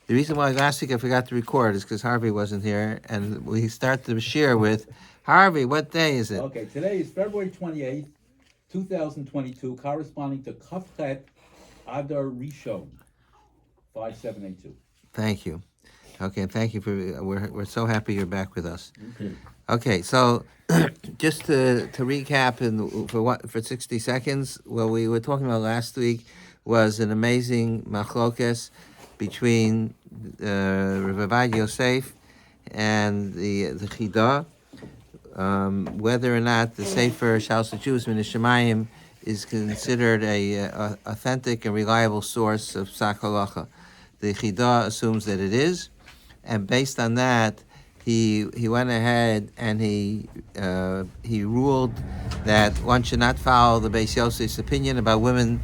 The reason why last week I forgot to record is because Harvey wasn't here, and we start the share with Harvey. What day is it? Okay, today is February 28th, 2022, corresponding to Kafchet Adar Rishon, 5782. Thank you. Okay, thank you for. We're so happy you're back with us. Okay. Okay, so just to recap for 60 seconds, what we were talking about last week was an amazing machlokes between Rav Avad Yosef and the Chidah, whether or not the Sefer Shal Sechus Min Shemayim is considered a authentic and reliable source of Psak Halacha. The Chidah assumes that it is, and based on that, he went ahead and he ruled that one should not follow the Beis Yosef's opinion about women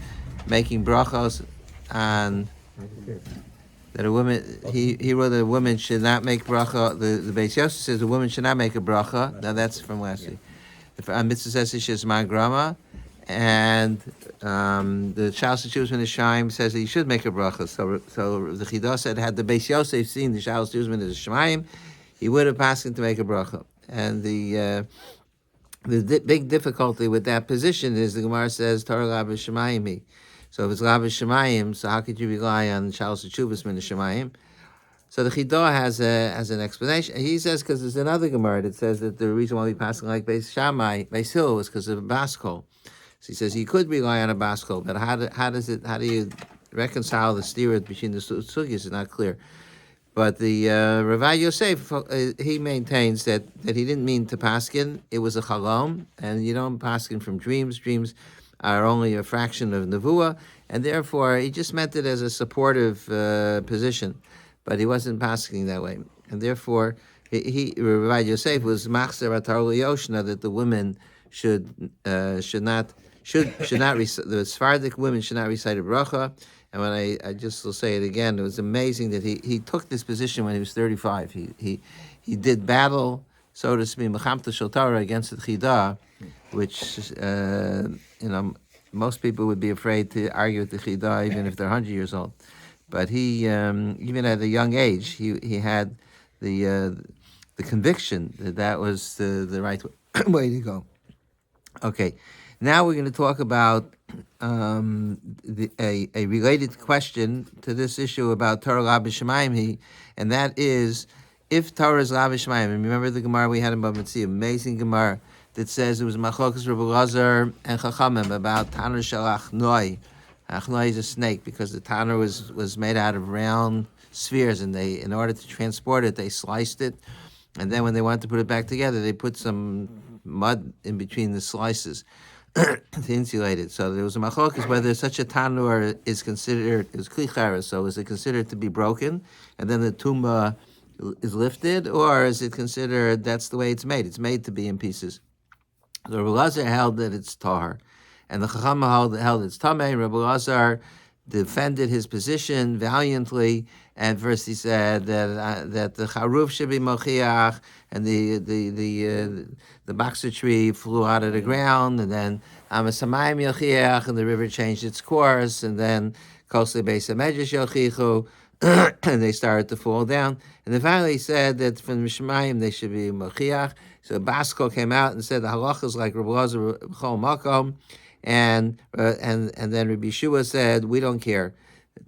making brachos on that a woman he wrote that a woman should not make bracha. The Beis Yosef says a woman should not make a bracha. Now that's from last week. The mitzvah says she is man grama, and the Shal Sechus Min Shemayim says that he should make a bracha. So the Chidah said had the Beis Yosef seen the Shal Sechus Min Shemayim, he would have passed him to make a bracha. And the big difficulty with that position is the Gemara says Torah Lav Shemayim. So if it's Lav Shemayim, so how could you rely on Shal Sechus Min Shemayim? So the Chidah has an explanation. He says because there's another Gemara that says that the reason why we pass like Beis Shammai, Beis Hill, was because of a baskol. So he says you could rely on a baskol, but how do you reconcile the stira between the sugyas is not clear. But the Rav Avad Yosef, he maintains that he didn't mean to paskin. It was a chalom, and you don't paskin from dreams. Dreams are only a fraction of nevuah, and therefore he just meant it as a supportive position. But he wasn't pasking that way, and therefore Rav Avad Yosef was machzer atar liyoshna that the women should not the Sephardic women should not recite a bracha. And when I just will say it again, it was amazing that he took this position when he was 35. He did battle, so to speak, Mechamta Shel against the Chidah, which most people would be afraid to argue with the Chidah even if they're 100 years old. But he even at a young age he had the conviction that was the right way to go. Okay, now we're going to talk about a related question to this issue about Torah Lav Shemayim, and that is if Torah is Lav Shemayim. And remember the Gemara we had in Bava Metzia, amazing Gemara that says it was Machlokas Rabbi Lazar and Chachamim about Tanur Shel Achnoi. Achnoi is a snake because the Tanur was made out of round spheres, and they, in order to transport it, they sliced it, and then when they wanted to put it back together, they put some mud in between the slices to insulate it. So there was a machlokas whether such a tanur is klichara, so is it considered to be broken, and then the tumba is lifted, or is it considered that's the way it's made? It's made to be in pieces. So Rabbi Lazar held that it's tahar, and the Chacham held it's tamei. Rabbi Lazar defended his position valiantly, and first he said that the charuf should be mochiach, and the boxer tree flew out of the ground, and then amasamayim yochiach, and the river changed its course, and then kosle beis hamedrash yochichu, and they started to fall down, and then finally he said that from Shemayim they should be mochiach. So Basko came out and said the halacha is like Rabbi Lazar b'chol makom. And then Rabbi Yeshua said, we don't care.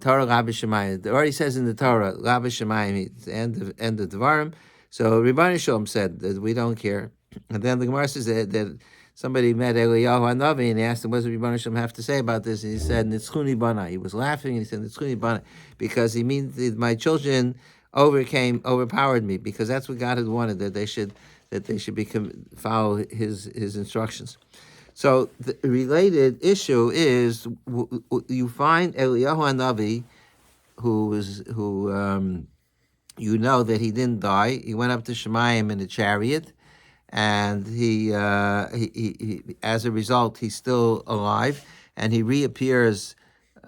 Torah Lav Shemayim. It already says in the Torah, Lav Shemayim, end of Devarim. So Rebbeinu Shalom said that we don't care. And then the Gemara says that somebody met Eliyahu Hanavi and he asked him, what does Rebbeinu Shalom have to say about this? And he said, Nitzchuni Bana. He was laughing and he said, Nitzchuni Bana, because he means that my children overpowered me, because that's what God had wanted, that they should follow his instructions. So the related issue is you find Eliyahu Hanavi, who you know that he didn't die. He went up to Shemayim in a chariot, and he as a result he's still alive, and he reappears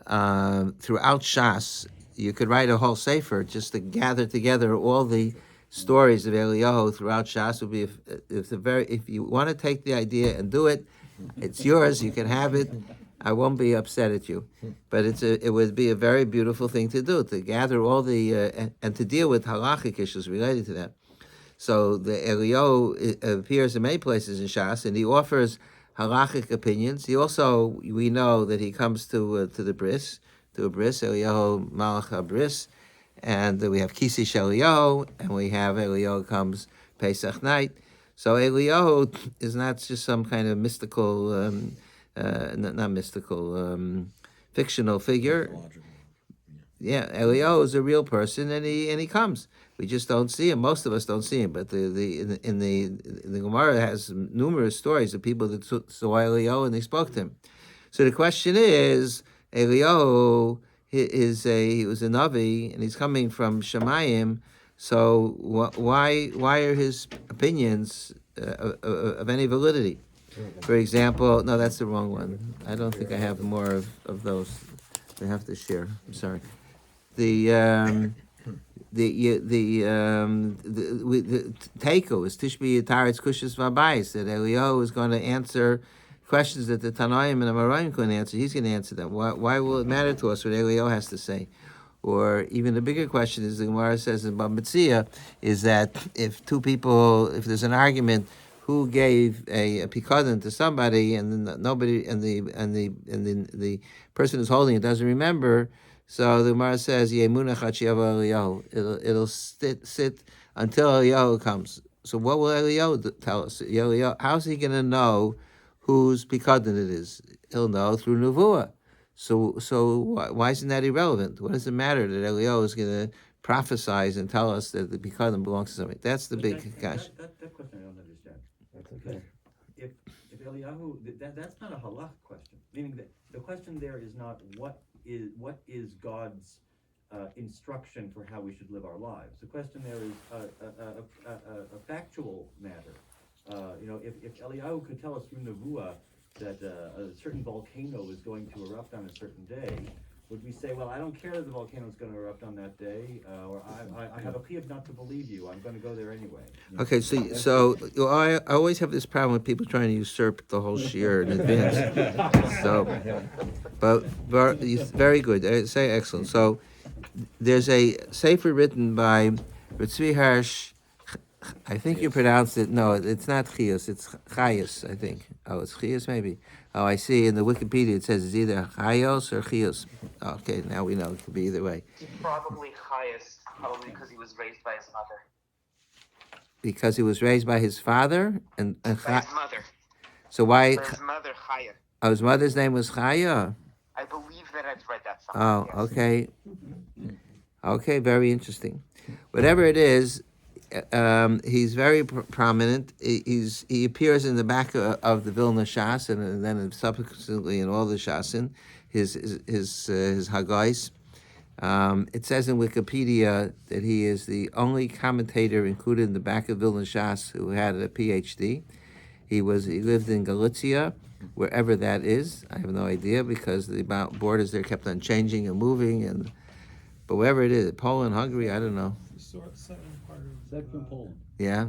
throughout Shas. You could write a whole sefer just to gather together all the stories of Eliyahu throughout Shas. Would be if you want to take the idea and do it. It's yours. You can have it. I won't be upset at you, but it would be a very beautiful thing to do, to gather all the and to deal with halachic issues related to that. So the Eliyahu appears in many places in Shas, and he offers halachic opinions. He also, we know that he comes to the bris, to a bris, Eliyahu Malach bris, and we have Kisi Eliyahu, and we have Eliyahu comes Pesach night. So Eliyahu is not just some kind of mystical, not mystical, fictional figure. Yeah, Eliyahu is a real person, and he comes. We just don't see him. Most of us don't see him. But the Gemara has numerous stories of people that saw Eliyahu and they spoke to him. So the question is, Eliyahu he was a Navi and he's coming from Shemayim. So why are his opinions of any validity? For example, no, that's the wrong one. I don't think I have more of those. I have to share. I'm sorry. The Teiko is Tishbi Yitaretz Kushas Vabayis, that Eliyahu is going to answer questions that the Tanaim and the Amoraim couldn't answer. He's going to answer them. Why will it matter to us what Eliyahu has to say? Or even the bigger question is, the Gemara says in Bava Metzia, is that if there's an argument, who gave a pikadon to somebody, and then nobody, and the person who's holding it doesn't remember. So the Gemara says, "Yemuna chachiyava Eliyahu." It'll sit until Eliyahu comes. So what will Eliyahu tell us? How's he going to know whose pikadon it is? He'll know through nevuah. So why isn't that irrelevant? What does it matter that Eliyahu is going to prophesize and tell us that the pikadon belongs to somebody? That's the big gosh. That question I don't understand. That's okay. If Eliyahu, that's not a halach question. Meaning that the question there is not what is God's instruction for how we should live our lives. The question there is a factual matter. If Eliyahu could tell us through nevuah that a certain volcano is going to erupt on a certain day, would we say, well, I don't care that the volcano is going to erupt on that day, or I have a chiyuv not to believe you, I'm going to go there anyway. Okay, so I always have this problem with people trying to usurp the whole shiur in advance. But very good, say excellent. So there's a sefer written by Tzvi Harsh. I think you pronounced it. No, it's not Chios. It's Chayos, I think. Oh, it's Chios, maybe. Oh, I see. In the Wikipedia, it says it's either Chayos or Chios. Oh, okay, now we know it could be either way. Probably Chayos, probably because he was raised by his mother. Because he was raised by his father and by his mother. So why? By his mother, Chaya. Oh, his mother's name was Chaya. I believe that I've read that somewhere. Oh, yes. Okay. Okay, very interesting. Whatever it is. He's very prominent. He appears in the back of the Vilna Shas, and then subsequently in all the Shasin, his Hagais. It says in Wikipedia that he is the only commentator included in the back of Vilna Shas who had a PhD. He lived in Galicia, wherever that is. I have no idea because the borders there kept on changing and moving, but wherever it is, Poland, Hungary, I don't know. Central Poland. Yeah.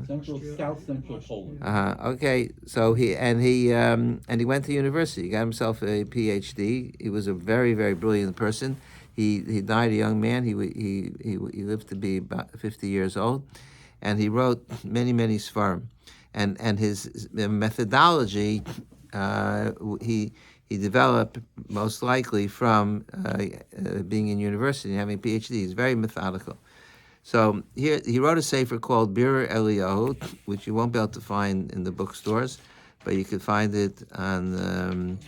South Central Poland. Okay. So he went to university. He got himself a PhD. He was a very, very brilliant person. He died a young man. He lived to be about 50 years old, and he wrote many, many svarim. And his methodology he developed most likely from being in university and having a PhD. He's very methodical. So here he wrote a sefer called Bir Eliyahu, which you won't be able to find in the bookstores, but you could find it on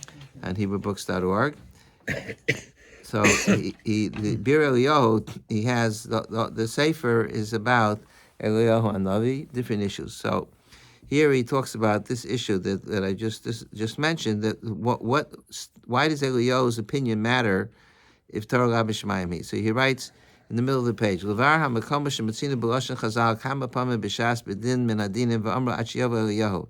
HebrewBooks.org. So the Bir Eliyahu, he has the sefer is about Eliyahu Hanavi, different issues. So here he talks about this issue that I just mentioned. That why does Eliyahu's opinion matter if Torah L'Bishmayim? So he writes in the middle of the page, Levar ha'makom shemitzinu b'lashon Chazal kama pamim b'shas b'din min adinim v'amra achiyava Eliyahu.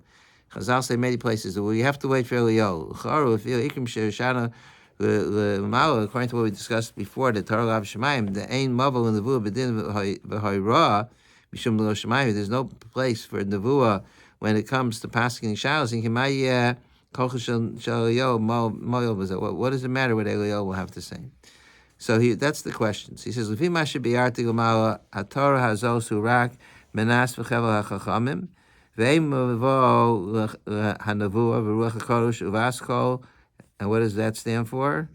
Chazal say many places that we have to wait for Eliyahu. Charu ifil ikim she'eshana l'mala, according to what we discussed before, the Torah L'Bishmayim, the ein mavel in nevuah b'din v'hoyrah mishum l'Shemayim. There's no place for nevuah when it comes to pasking shalos in Kimaya What does it matter what Eliyahu will have to say? So that's the questions. He says, "Lefi ma shebiarti l'mala haTorah hazos hurak menas v'chevel hachachamim ve'im mevo hanavua v'ruach hakodesh uvaskol." And what does that stand for?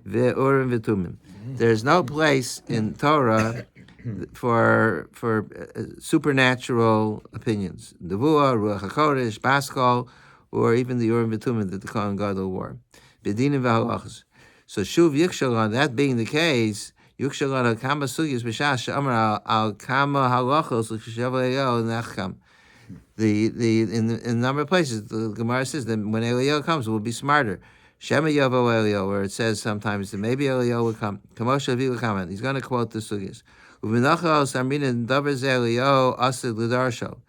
Ve'urim v'tumim. There's no place in Torah for supernatural opinions. Nevua, ruach hakodesh, baskol, or even the Urim v'tumim that the Kohen Gadol wore. B'dinim v'halachos. So shuv yikshalon, that being the case, yikshalon kama sugyas b'shas she'amar al kama halachos l'chashav Eliyahu nachkam. In a number of places, the Gemara says that when Eliyahu comes, we'll be smarter. Shema yavo Eliyahu, where it says sometimes that maybe Eliyahu will come. Kamosha avi comment. He's going to quote the sugyas. Uvinachal samrina davar Eliyahu asid l'darsho.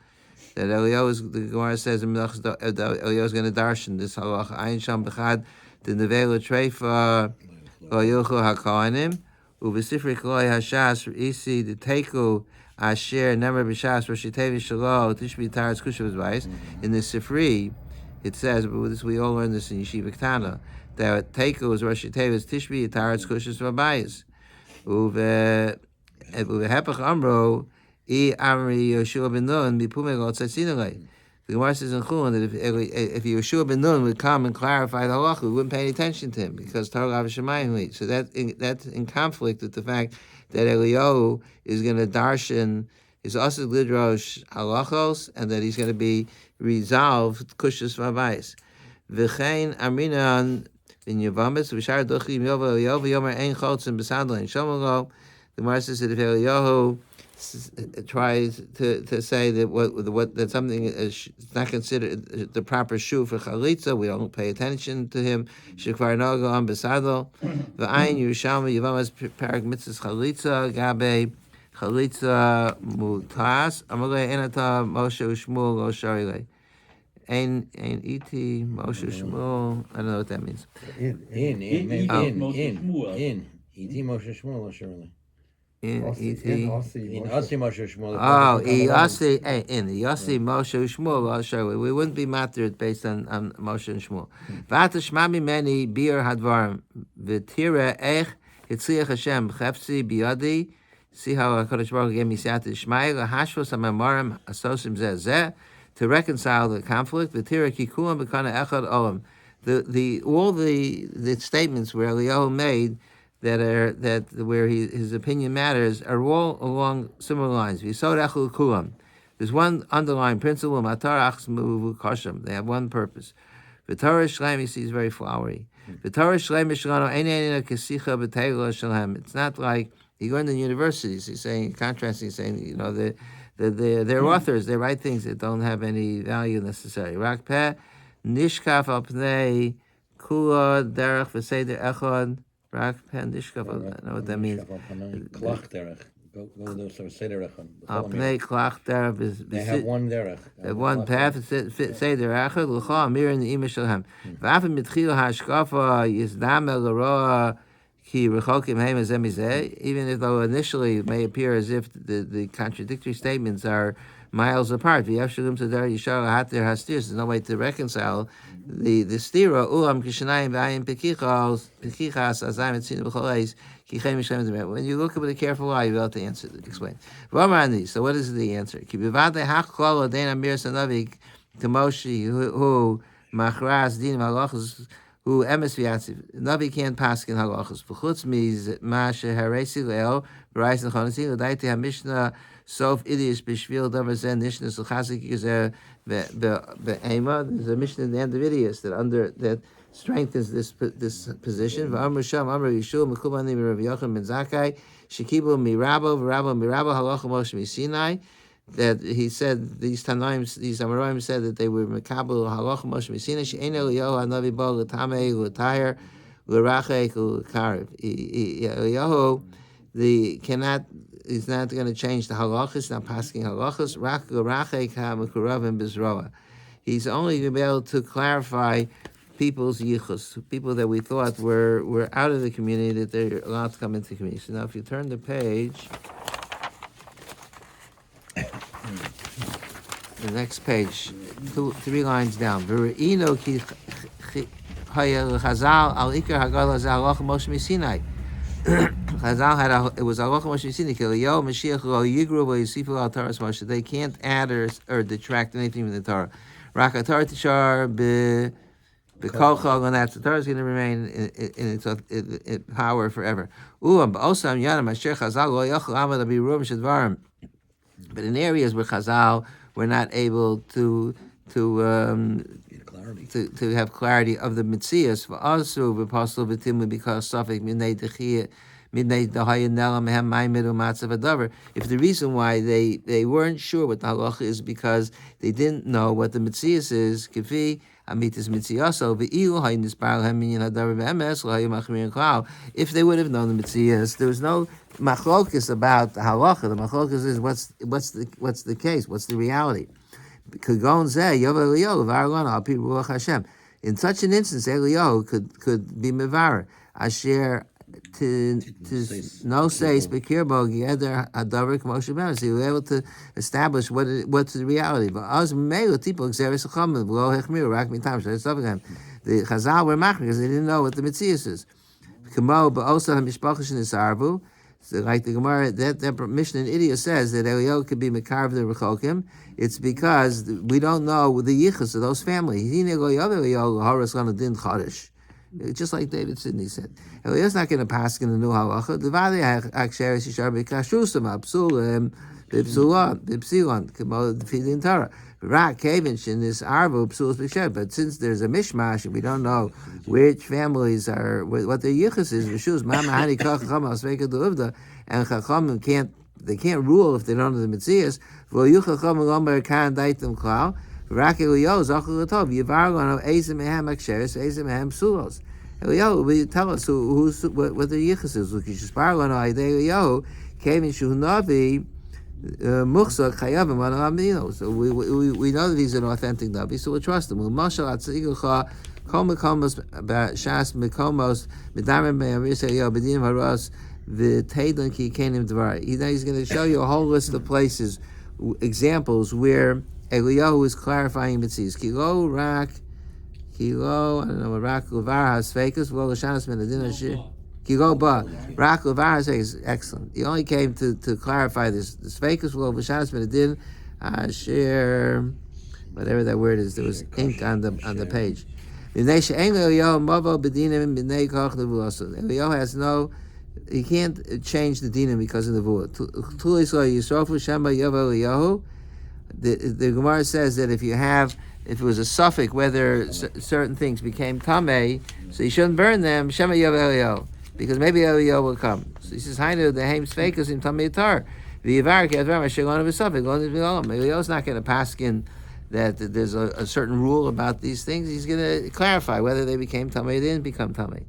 That Eliyahu is, the Gemara says Eliyahu is going to darshan this halacha. Ayin sham b'chad. The nevela treifa lo yilchu hakohanim uvesifri koloi hashas isi the teku asher nemer b'shas roshitevi shalo tishbi taras kushav advice. In the Sifri, it says, but this we all learn this in Yeshiva Ketana, that teku is roshitevi tishbi taras kushav advice. Uvehepach amro I amri Yeshua ben Nun mipume lo tzatzinalei. The Gemara says in Chulin that if Yeshua ben Nun would come and clarify the halacha, we wouldn't pay any attention to him because Torah Avashamayim lead. So that's in conflict with the fact that Eliyahu is going to darshan his asid lidrosh halachos and that he's going to be resolved kushas v'avayis. V'chein aminan in Yavamis v'shar dochim yova Eliyahu yomer ein chotzim b'sadla in shomalo. The Gemara says that if Eliyahu tries to say that that something is not considered the proper shoe for chalitza, we don't pay attention to him. Shekvar nogo am besadol v'ayin Yerushalmi Yavamas parak mitzvahs chalitza gabe chalitza mutas amalei enata Moshe u'Shmuel lo sharilei ein iti Moshe u'Shmuel. I don't know what that means. In iti Moshe Shmuel lo sharilei. In Yossi Moshe Shmuel. Oh, Yossi Moshe Shmuel. I'll show you. We wouldn't be mattered based on Moshe and Shmuel. V'ata shmami meni bir hadvarim v'tira ech hitzliach Hashem chefzi biyadi. See how HaKadosh Baruch Hu gave me siyata Shmai lahashvos ha'memorim asosim zeh to reconcile the conflict. V'tira kikulam b'kana echad olam. All the statements where Eliyahu made that where his opinion matters are all along similar lines. There's one underlying principle. They have one purpose. The Torah Shleim, you see, is very flowery. The Torah Shleim, it's not like you go in the universities. He's saying, contrasting, saying, they're authors. They write things that don't have any value necessarily. Rak peh nishkaf al pnei kula derech v'seder echad. Rak pen dishkaf. I don't know what that means. Klach derech. Go to seder echad. Pnei klach derech. They have one derech. They have one path. Seder echad l'cha amir in the imah shalhem. V'afim mitchil hashkafa yizdam el roa ki rechokim heim hazeh mizeh. Even if though initially it may appear as if the contradictory statements are miles apart. There's no way to reconcile the stira. When you look with a careful eye, you'll be able to answer it. Explain. So what is the answer? Who emes v'yatziv. Navi can't pass in halachos. V'chutz miz ma sheharesi leo v'rais l'chonasi l'daiti ha-mishnah sof idish b'shvil davar zen nishna s'chazik yizer be'ema. There's a mishnah in the end of Idius that strengthens this position. V'amr sham amr Yeshua mekubani Rav Yochanan ben Zakkai shekibu mirabo halacha Moshe misinai. That he said these Amoraim said that they were mekabel halacha Moshe Messina she'en Eliyahu hanavi bo l'tamei l'tayir l'rachek l'karev. Eliyahu is not going to change the halachas, not passing halachas. Rak l'rachek ha'mekuravim b'zroa. He's only going to be able to clarify people's yichus, people that we thought were out of the community, that they're allowed to come into the community. So now, if you turn the page. the next page, 3 lines down. V're'ino ki haya l'chazal al ikar hagala ze halacha Moshe Sinai. Chazal had it was halacha Moshe Sinai. Eliyahu Mashiach lo yigru v'yisifu al Taras Moshe. They can't add or detract anything from the Torah. Rak Torah tishar b'kolchol, and that's the Torah is going to remain in its power forever. Ba'osam yanam asher Chazal lo yachol amad abirum shedvarim. But in areas where Chazal were not able to have clarity of the Metzias, for also v'posel v'timu because suffix midnei dechiyah midnei dahaya nelam hem ma'imidu matzav adavar. If the reason why they weren't sure what the halacha is because they didn't know what the Metzias is, kifi amitis mitziaso v'ilu hayin nisbar hem minyan hadavar v'emes l'hayu machmirin klal. If they would have known the Metzias, there was no machlokas about the halacha. The machlokas is what's the case, what's the reality. In such an instance, Eliyahu could be mevar asher to no says bekirbo gieder hadavar k'moshe ben. So he was able to establish what's the reality. But as mele people exeris chachamim v'lo hechmiru rak mitam shel stuff again. The Chazal were machmir because they didn't know what the Metzias is. K'mo ba'osa hamishpachas nisarvu. So like the Gemara, that Mishnah in Idia says that Eliyahu could be Mekarv the Rechokim. It's because we don't know the yichus of those families. Just like David Sidney said. Eliyahu's not going to pass in the new halacha. The Vali Aksheres Yishar Bekashrusam Absulim Bipsilon Kemo the Fidin Torah. Rak Kavish in this Arvo Psuls B'Sher. But since there's a mishmash and we don't know which families are what their yichus is, Rishus Mama Hani Chacham Asveka Duvda, and Chacham can't rule if they don't know the Metzias. V'lo Yuchacham Lomer Kan Daitim Klal. Rak Eliyahu Zachul Latov Yivargon of Ezim Mehem Aksheres Ezim Mehem Psulos. Eliyahu, will you tell us what the yichus is? Ukishpargon Eliyahu came in Shunavi. So we know that he's an authentic Navi, so we'll trust him. He's going to show you a whole list of places, examples where Eliyahu is clarifying mitzvahs. I don't know, rak levar has fakus, well, l'shanas min adin ashir. Kigo ba, rak levar has fakus, excellent. He only came to clarify this fakus, well, l'shanas min adin ashir, whatever that word is. There was ink on the page. Eliyahu has no, he can't change the dinim because of the vua. The Gemara says that if it was a suffix whether certain things became tamei, so you shouldn't burn them. Shema Yav Eliyahu, because maybe Eliyahu will come. So he says, "Hainu the haim sveikus in tamei tar." Eliyahu's not going to paskin that there's a certain rule about these things. He's going to clarify whether they became tamei or didn't become tamei.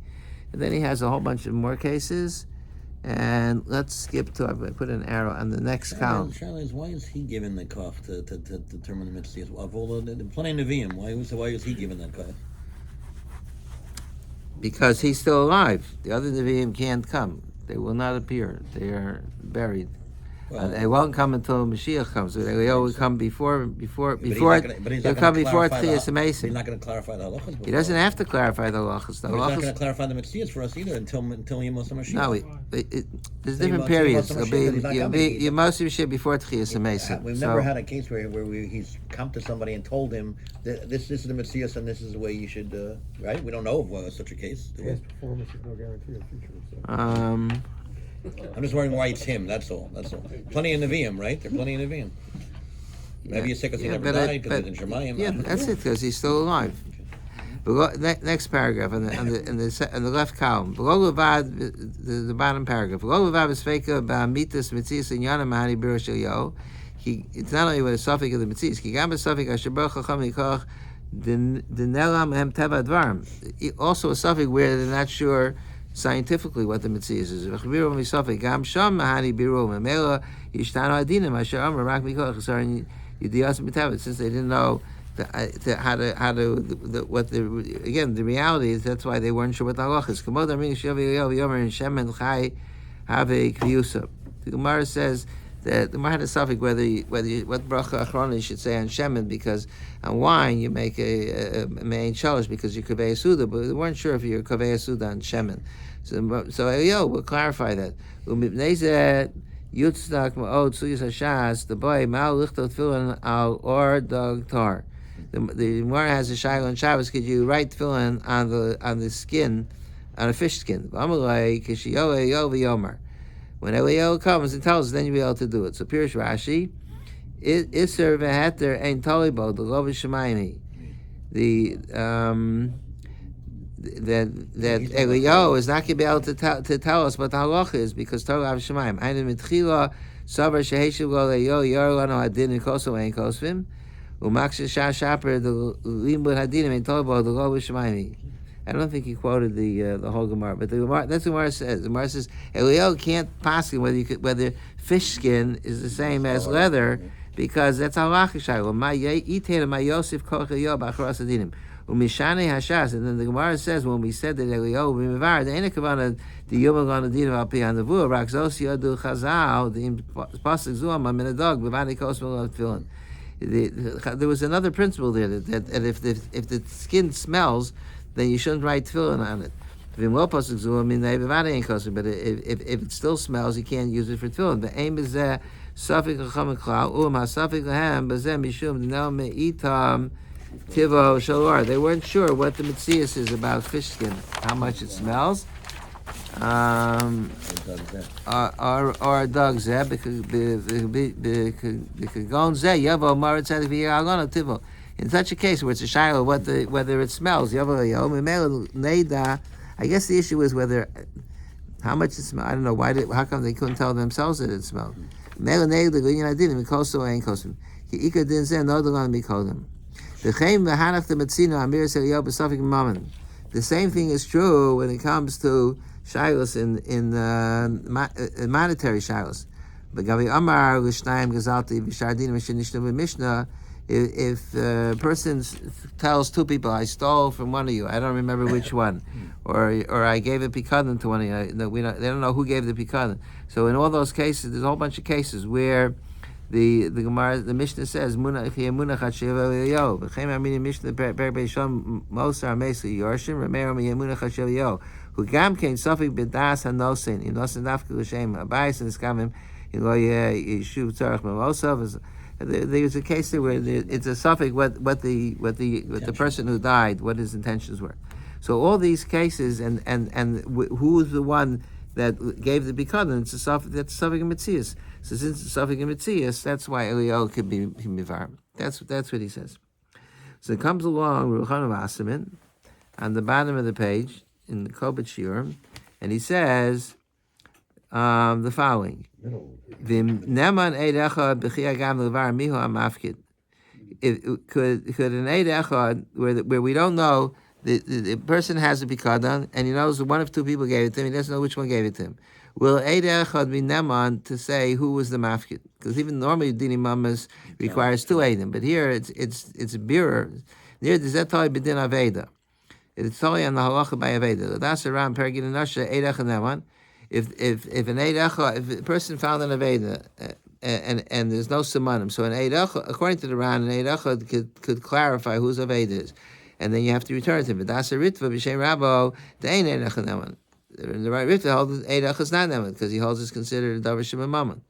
And then he has a whole bunch of more cases. And let's skip to, I put an arrow on the next column. Why is he given the koch to determine the mitzvahs? Of all the plenty of Nevi'im, why is he given that koch? Because he's still alive. The other Nevi'im can't come. They will not appear. They are buried. Well, they won't come until Mashiach comes. So Eliyahu will come before. He'll come before Tchias Mason. He's not going to clarify the halachas. He doesn't have to clarify the halachas. He's not going to clarify the mitzvahs for us either until Yemos Mashiach. No, there's different periods. There'll be Yemos Mashiach before Tchias Mason. We've never had a case where he's come to somebody and told him this is the mitzvahs and this is the way you should. Right? We don't know of such a case. Past performance is no guarantee of future. So. I'm just wondering why it's him. That's all. Plenty of Nevi'im, right? There are plenty of Nevi'im. Maybe he's sick because he never died because he's in Shemayim. Yeah, that's it. Because he's still alive. Next paragraph in the left column. Below the bottom paragraph. Below the is feka ba'amitas mitzias in yana mahani b'rosh Eliyahu. It's not only with a suffix of the mitzias. Ki gam b'suffix asher bar chacham yikoch d'nelam hem teva dvarim. Also a suffix where they're not sure scientifically what the mitzvahs is. Since they didn't know the reality is, that's why they weren't sure what the halacha is. The Gemara says the Gemara had a suffix what bracha achrona you should say on shemen, because on wine you make a main shalosh because you kaveh suda, but they weren't sure if you're kaveh suda on shemen. So Eliyahu will clarify that. Yutznak ma'od suyas hashas the boy ma'al lichtot tefillin al or dog tar. The Gemara has a shaila on Shabbos. Could you write tefillin on the skin, on a fish skin? When Eliyahu comes and tells us, then you'll be able to do it. So Pirush Rashi, Iser v'heter ein tolibo the lo v'shemayim. That Eliyahu is not going to be able to tell us what the halacha is because Torah of Shemaim. Ainu mitchila savar sheheshiv lo Eliyahu yor lanu hadin in koso ein kosvim u'maksha shah shaper the limbud hadinim ein tolibo the lo v'shemayim. I don't think he quoted the whole Gemara, but the Gemara, that's what Gemara says. The Gemara says Eliyahu can't possibly whether fish skin is the same as leather because that's halacha shaylo. Ma yitain ma Yosef koch Eliyahu b'achras hadinim. Umishane hashas, and then the Gemara says when we said that Eliyahu b'mivar, the ene kavana the yom gana din al pi hanavu rak zos yadu chazal the pasuk zuam min adog b'vani kos tefillin. There was another principle there that if the skin smells, then you shouldn't write tefillin on it. But if it still smells, you can't use it for tefillin. The aim is that safik l'cham klal safik l'hem b'zeh mishum no meitam. Tivo Shalor. They weren't sure what the Metzias is about fish skin, how much it smells, or a dog zeh, because Tivo. In such a case where it's a shayla, whether it smells, I guess the issue is whether how much it smells. I don't know how come they couldn't tell themselves that it smelled. The same thing is true when it comes to shilos in monetary shilos. If a person tells two people, I stole from one of you, I don't remember which one, or I gave a pikadon to one of you, they don't know who gave the pikadon. So in all those cases, there's a whole bunch of cases where the Gemara, the Mishnah says, "Munach munachat sheva Eliyahu." V'chein amini Mishnah per beisham mosar mesu yorshim remeir munachat sheva Eliyahu. Who gam kein sofik b'das hanosin inosin dafka l'shem abayis and skamim ilo yeshuv tzarich memosav. There's a case there where it's a suffix what the person who died, what his intentions were. So all these cases and who's the one that gave the bikadon, it's a suffix in Metzias. So since it's a suffix in Metzias, that's why Eliyahu could be mivar. That's what he says. So it comes along Ruchan of Asamin on the bottom of the page in the Kobet Shiurim, and he says the following. Could an Eid Echad, where we don't know, the person has a Pikadon, and he knows one of two people gave it to him, he doesn't know which one gave it to him. Will Eid Echad be Neman to say who was the Mafkid? Because even normally Dini Mamas requires two Eidim, but here it's a Birur. Near the Zetoi B'din Aveda. It's totally on the Halacha by Aveda. That's around Pergid and Nasha, Eid Echad Neman. If an Eid Echad, if a person found an Aveda, and there's no Simanim, so an Eid Echad, according to the Ran, an Eid Echad could clarify whose Aveda is. And then you have to return to him. But that's a ritva b'shem Rabbo. The ain't Eid Echad Neman. The right ritva holds Eid Echad is not Neman because he holds it's considered a davar shema mammon.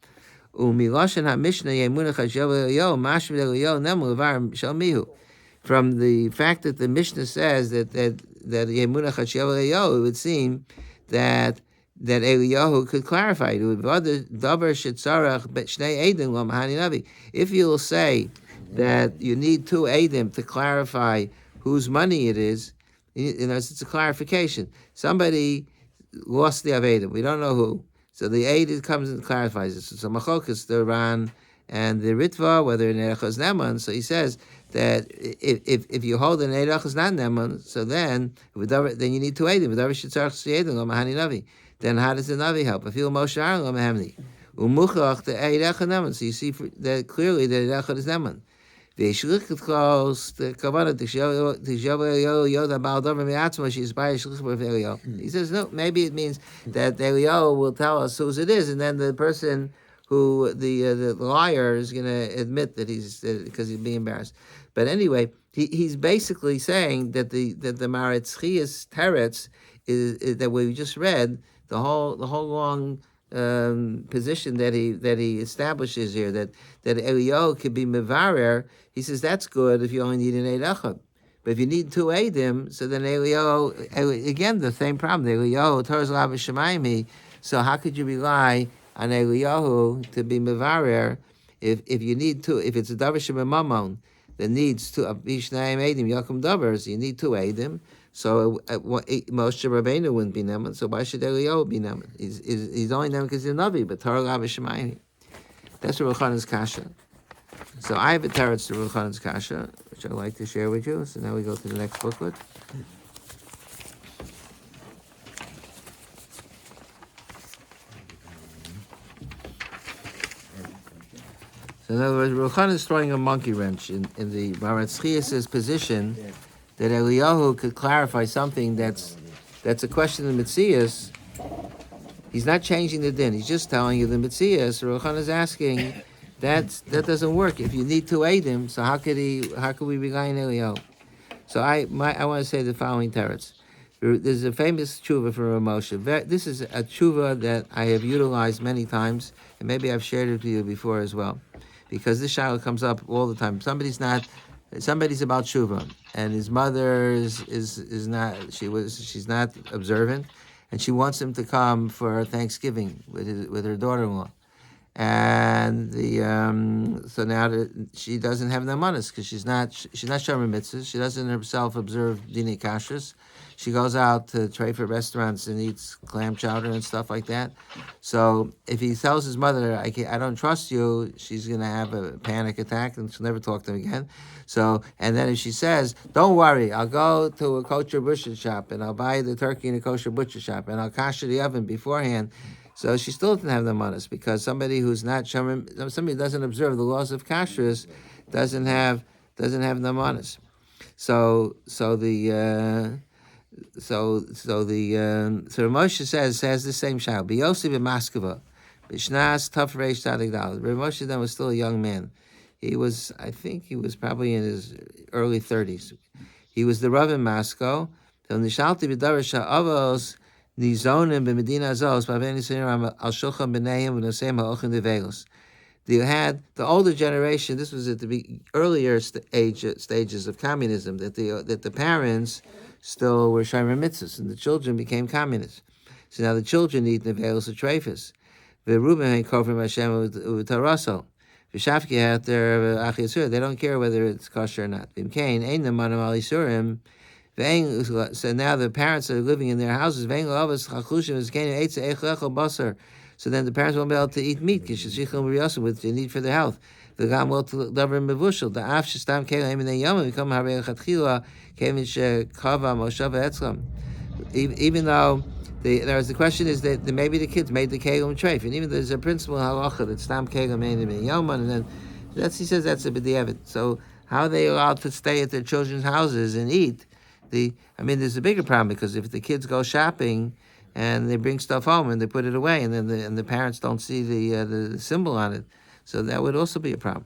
Umiloshen ha-mishnah yemunach hashav Eliyahu mashmid Eliyahu nemu levar shal mihu. From the fact that the Mishnah says that yemunach hashav Eliyahu, it would seem that Eliyahu could clarify it. If you will say that you need two Eidim to clarify whose money it is, it's a clarification. Somebody lost the Aveda. We don't know who. So the Eid comes and clarifies it. So Machokas, the Ran, and the Ritva, whether an Eid is Neman. So he says that if you hold an Eid is not Neman, so then you need two Eidim. Then how does the Navi help? If you Moshe Aaron lo mehemni, umuchach the Eid Echad Neman. So you see that clearly that Eid Echad is Neman. The kavanah he says no. Maybe it means that Eliyahu will tell us whose it is, and then the person who the liar is going to admit that because he's being embarrassed. But anyway, he's basically saying that the Maritzchias Teretz is that we just read the whole long position that he establishes here that Eliyahu could be mevarer. He says that's good if you only need an eid echad. But if you need two eidim, so then Eliyahu again the same problem. Eliyahu Torah's lav shemayim. So how could you rely on Eliyahu to be mevarer if you need two? If it's a davar shemamamon that needs two bishnayim eidim yakum davers, you need two eidim. So Moshe Rabbeinu wouldn't be neman. So why should Eliyahu be neman? He's only neman because he's a navi. But Torah lav shemayim. That's Rav Chanan's kasha. So I have a teretz to Rav Chanan's kasha, which I'd like to share with you. So now we go to the next booklet. So in other words, Rav Chanan is throwing a monkey wrench in the Maritzchias' position that Eliyahu could clarify something that's a question in the Metzias. He's not changing the din. He's just telling you the Metzias. Rav Chanan is asking that doesn't work. If you need two eidim, so how could we rely on Eliyahu? So I want to say the following teretz. There's a famous tshuva from Rav Moshe. This is a tshuva that I have utilized many times, and maybe I've shared it with you before as well, because this shaila comes up all the time. Somebody's about tshuva, and his mother is not. She's not observant, and she wants him to come for Thanksgiving with her daughter-in-law. And so now she doesn't have namanis because she's not shomer mitzvahs. She doesn't herself observe dinei kashrus. She goes out to trade for restaurants and eats clam chowder and stuff like that. So if he tells his mother, I don't trust you, she's going to have a panic attack and she'll never talk to him again. So, and then if she says, don't worry, I'll go to a kosher butcher shop and I'll buy the turkey in a kosher butcher shop and I'll kasher the oven beforehand. So she still doesn't have the manas because somebody who's not shomer, somebody who doesn't observe the laws of kashrus doesn't have the manas. So Moshe says the same shal. Biyosi b'Maskeva, b'Shnas Taf Reish Tadik Dal. Moshe then was still a young man. I think he was probably in his early 30s. He was the Rav in Moscow. So nishalti b'Darash Avos. Nizonim b'Medina Zos b'Aveni Seiram al Shulchan b'Neim v'Nosem ha'ochin develos. You had the older generation. This was at the earlier stages of communism. That the parents still were shomer mitzvahs, and the children became communists. So now the children eat nevelos u'treifus. V'Ruben hein kofrim Hashem u'taraso. V'Shafki had their achiyasur. They don't care whether it's kosher or not. V'Imkein ein nemanam al isurim. So now the parents are living in their houses. So then the parents won't be able to eat meat which they need for their health. Even though the question is that maybe the kids made the kegel treif, and even there's a principle halacha that stam kegel made in yaman, and then he says that's a b'diavad. So how are they allowed to stay at their children's houses and eat? There's a bigger problem because if the kids go shopping and they bring stuff home and they put it away, and then the parents don't see the symbol on it, so that would also be a problem.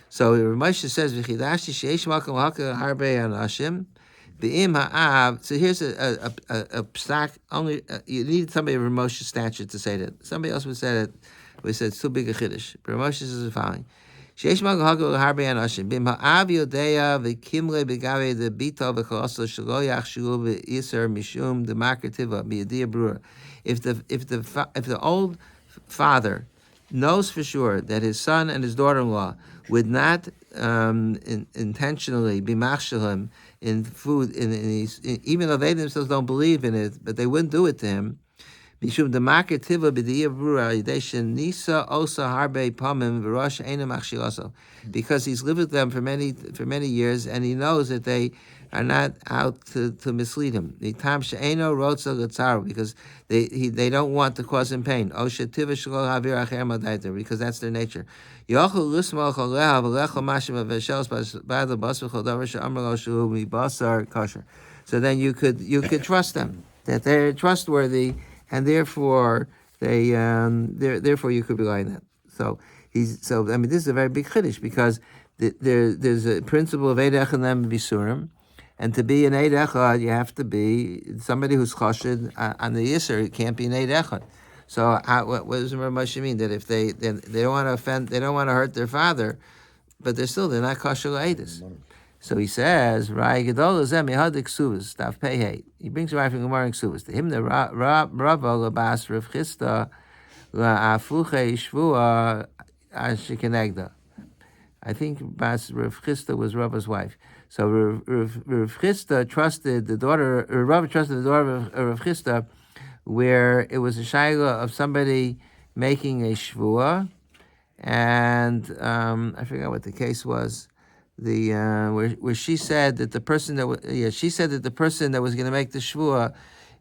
So Moshe says, "V'chidashi sheish makom haka harbe anashim b'im ha'av." So here's a psak. Only you need somebody of Moshe's stature to say that. Somebody else would say that. We said it's too big a chiddush. But Moshe says the following. Sheish makom haka harbe anashim b'im ha'av yodeya v'kimle b'gave the bito v'choloso shelo yachshu v'iser mishum demarkativa b'yadia brura. If the old father knows for sure that his son and his daughter-in-law would not intentionally be machshel him in food, even though they themselves don't believe in it, but they wouldn't do it to him. Because he's lived with them for many years, and he knows that they are not out to mislead him. Because they don't want to cause him pain. Because that's their nature. So then you could trust them that they're trustworthy, and therefore you could rely on that. So this is a very big chiddush because there's a principle of Eid Echad Nem Bisurim, and to be an Eid Echad, you have to be somebody who's chashed on the Yisr. It can't be an Eid Echad. So what does Rav Moshe mean? That if they don't want to offend, they don't want to hurt their father, but they're not kosher Eidus. So he says, Rai Gedol Zem Yehadik Ksuvas, Stav Pehei. He brings right from Gemara in Ksuvas. To him, the Rava Labas Rav Chisda La'afuche Shvua Ashikenegda. I think Rav Chisda was Rava's wife. So Rav Chisda trusted the daughter, Rava trusted the daughter of Rav Chisda, where it was a shayla of somebody making a shvua, and I forgot what the case was. Where she said that the person that was going to make the shvua,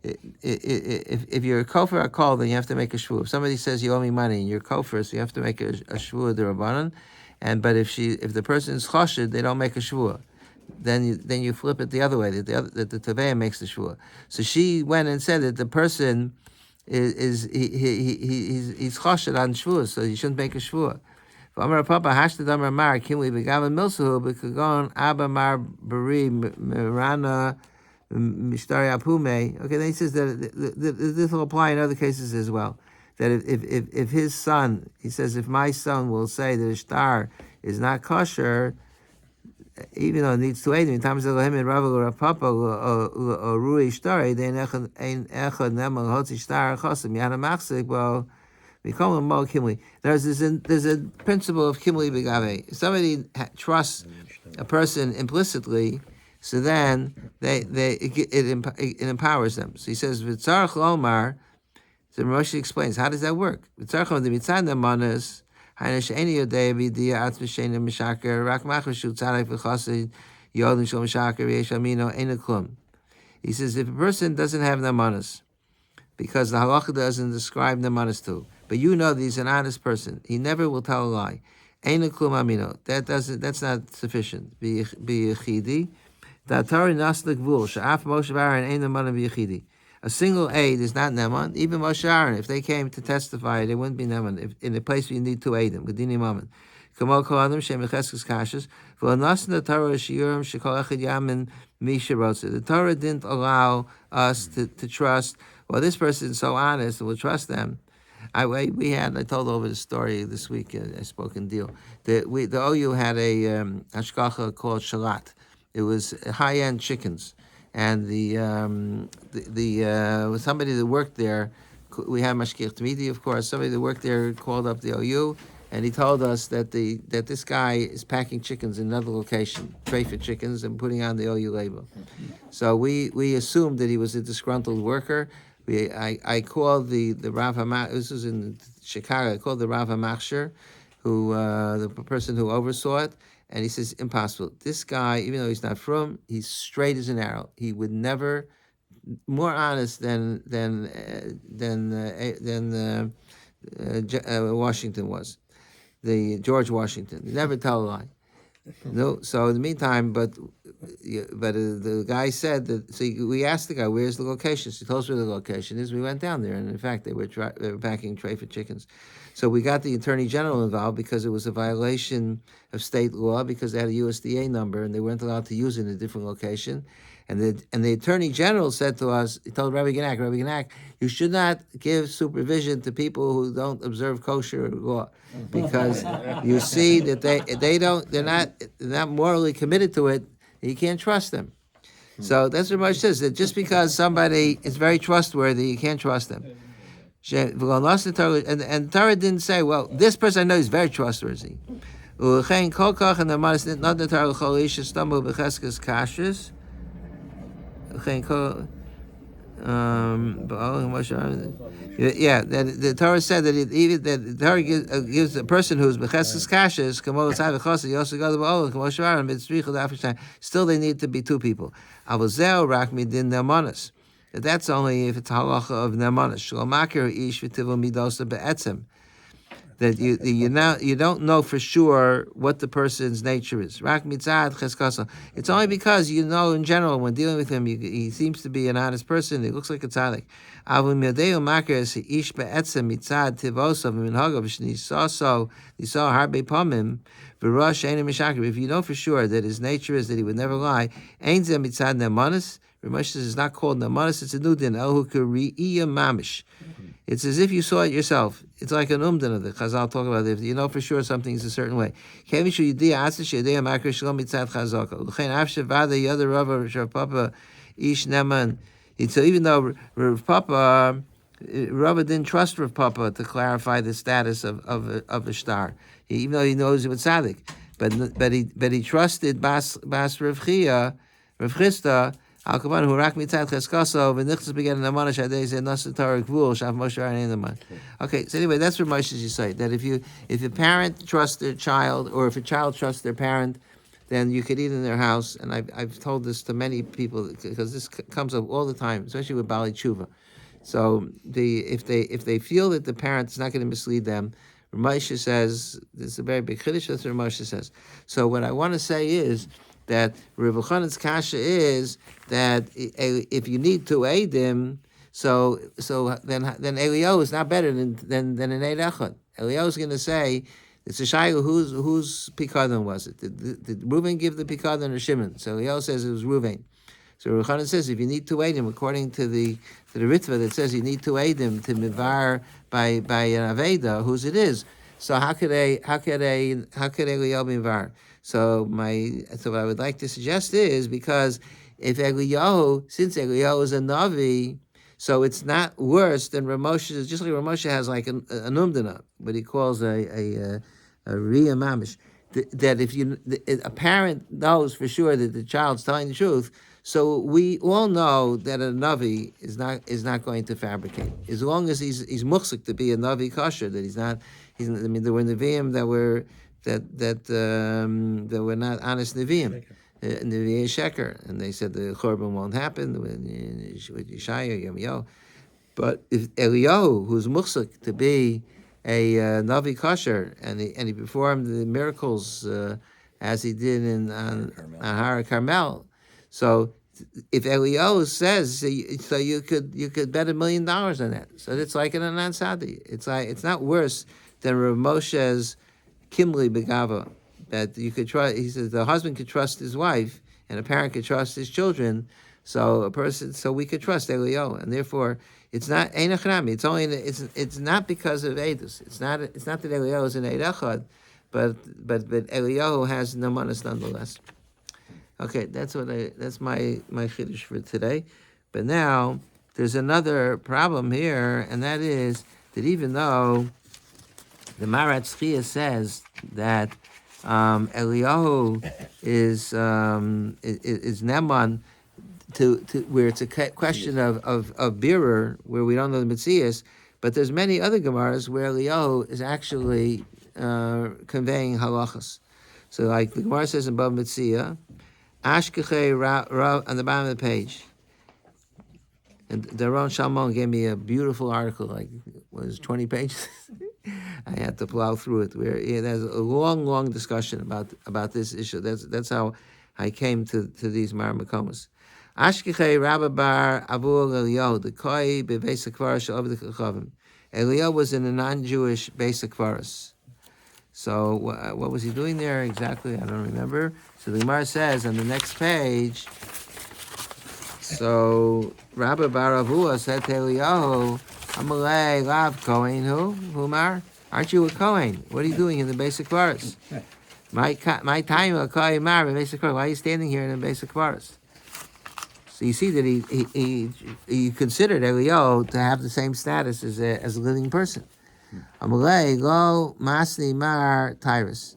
if you're a kofar akol, then you have to make a shvua. If somebody says you owe me money and you're kofar, so you have to make a shvua d'Rabbanan. But if the person is choshed, they don't make a shvua. Then you flip it the other way, that the Taveya makes the shvua. So she went and said that the person he's choshed on shvua, so you shouldn't make a shvua. Amar Papa Hashtad Amar Mar Kimli Begavan Milsahu Bekagon Abba Mar Bari Mirana Mishtari Apume. Okay, then he says that this will apply in other cases as well. That if his son, he says, if my son will say that a shtar is not kosher, even though it needs to aid him, in times of him and Rabba or Papa or Rui Shtari, they ain't echad nemal hotzi shtar chosim yana machzik. Well, we call him Mo Kimli. There's a principle of Kimli Begave. If somebody trusts a person implicitly, so then it empowers them. So he says V'tzarach Lomar. So Moshe explains how does that work. V'tzarach Lomar Mitzad Nemanas. He says, if a person doesn't have namanas, because the halacha doesn't describe namanas to, but you know that he's an honest person, he never will tell a lie. That's not sufficient. Be yechidi. A single aid is not neman. Even Moshe Aaron, if they came to testify, they wouldn't be neman. If in a place where you need two aidim, gedini mammon. Kamo kol adam shem echeskes kashas. V'lanasna the Torah shiurim shekol echad yamin misha rotze. The Torah didn't allow us to trust. Well, this person is so honest, we'll trust them. I told over the story this week. I spoke in deal. The OU had a hashgacha called shalat. It was high-end chickens. And somebody that worked there, we had Mashkiach Tamidi, of course. Somebody that worked there called up the OU, and he told us that this guy is packing chickens in another location, tray for chickens, and putting on the OU label. So we assumed that he was a disgruntled worker. I called the Rav HaMachsher. This was in Chicago. I called the Rav HaMachsher, who the person who oversaw it. And he says, impossible. This guy, even though he's not from, he's straight as an arrow. He would never, more honest than Washington was, the George Washington. He never tell a lie. No. So in the meantime, but the guy said that. So we asked the guy, "Where's the location?" So he told us where the location is. We went down there, and in fact, they were packing tray for chickens. So we got the Attorney General involved because it was a violation of state law because they had a USDA number and they weren't allowed to use it in a different location. And the Attorney General said to us, he told Rabbi Genak, you should not give supervision to people who don't observe kosher law, because you see that they're not morally committed to it. And you can't trust them. So that's what Moshe says, that just because somebody is very trustworthy, you can't trust them. And Torah didn't say, well, this person I know is very trustworthy. Yeah, that the Torah said that the Torah gives a person who's becheskes kashes, still they need to be two people. That's only if it's halacha of nemanis. that you don't know for sure what the person's nature is. Rak mitzad cheskasa. It's only because you know in general when dealing with him, he seems to be an honest person. He looks like a tzaddik. Avum yadeu makers ish be'etzem mitzad tivosav minhagav shnisaso nisaw harbe pamim v'rosh ein mishaker. If you know for sure that his nature is that he would never lie, ein zeh mitzad nemanis. Ramesh is not called nemanis; it's a new din. Elhu k'ri'iyah mamish. It's as if you saw it yourself. It's like an umdana that Chazal talk about. If you know for sure something is a certain way. So even though Rav Papa, Rava didn't trust Rav Papa to clarify the status of the star, even though he knows he was tzaddik, but he trusted Bas Rav Chia, Rav Chisda. Okay, so anyway, that's what Moshe say. That if a parent trusts their child, or if a child trusts their parent, then you could eat in their house. And I've told this to many people because this comes up all the time, especially with Bali Tshuva. So if they feel that the parent is not going to mislead them, Moshe says this is a very big chiddush. That's what Moshe says. So what I want to say is that Rav Elchonen's kasha is that if you need to aid him, so then Eliyahu is not better than an Eid Echad. Eliyahu is going to say, it's a shayla whose pikadon was it? Did Reuven give the pikadon or Shimon? So Eliyahu says it was Reuven. So Rav Elchonen says if you need to aid him, according to the Ritva that says you need to aid him to mivar by an aveda, whose it is. So how could Eliyahu mivar? So what I would like to suggest is because if since Eliyahu is a Navi, so it's not worse than Ramosha. Just like Ramosha has like an umdana, but he calls a Riyah Mamish. That if a parent knows for sure that the child's telling the truth, so we all know that a Navi is not going to fabricate as long as he's muksik to be a Navi kosher. That he's not. I mean, there were Nevi'im that were not honest Nevi'im. Nevi'im Sheker, and they said the Chorban won't happen with Yeshaya, Yirmiyahu. But if Eliyahu, who's muksik to be a Navi kosher, and he performed the miracles as he did on Har Carmel, so if Eliyahu says, so you could bet $1 million on that. So it's like an Anan Sadi. It's not worse than Rav Moshe's Kimli Begava, that you could trust. He says the husband could trust his wife, and a parent could trust his children. So we could trust Eliyahu, and therefore it's not Ein Achnami. It's not because of Eidus. It's not that Eliyahu is an Eid Echad, but Eliyahu has Namanis nonetheless. Okay, that's my chiddush for today. But now there's another problem here, and that is that even though the Marat Tzchia says that Eliyahu is Neman to where it's a question of bearer, where we don't know the Metzias, but there's many other Gemaras where Eliyahu is actually conveying halachas. So like the Gemara says in Bava Metzia, Ashkechei Rav on the bottom of the page. And Daron Shalmon gave me a beautiful article, like was 20 pages. I had to plow through it. Where there's a long discussion about this issue. That's how I came to these Maramakomas. Ashkechei Rabba Bar Avu Eliyahu the Koi beVeis HaKvaros She'Ovid HaKachavim. Eliyahu was in a non-Jewish Beis HaKvaros. So what was he doing there exactly? I don't remember. So the Gemara says on the next page. So Rabbi Bar Avua said to Eliyahu, Amalei Lav Kohen Humar? Aren't you a Kohen? What are you doing in the Beis HaKvaros? My time a Kohen Mar Beis HaKvaros. Why are you standing here in the Beis HaKvaros? So you see that he considered Eliyahu to have the same status as a living person. Amalei Lo Masni Mar Tyrus.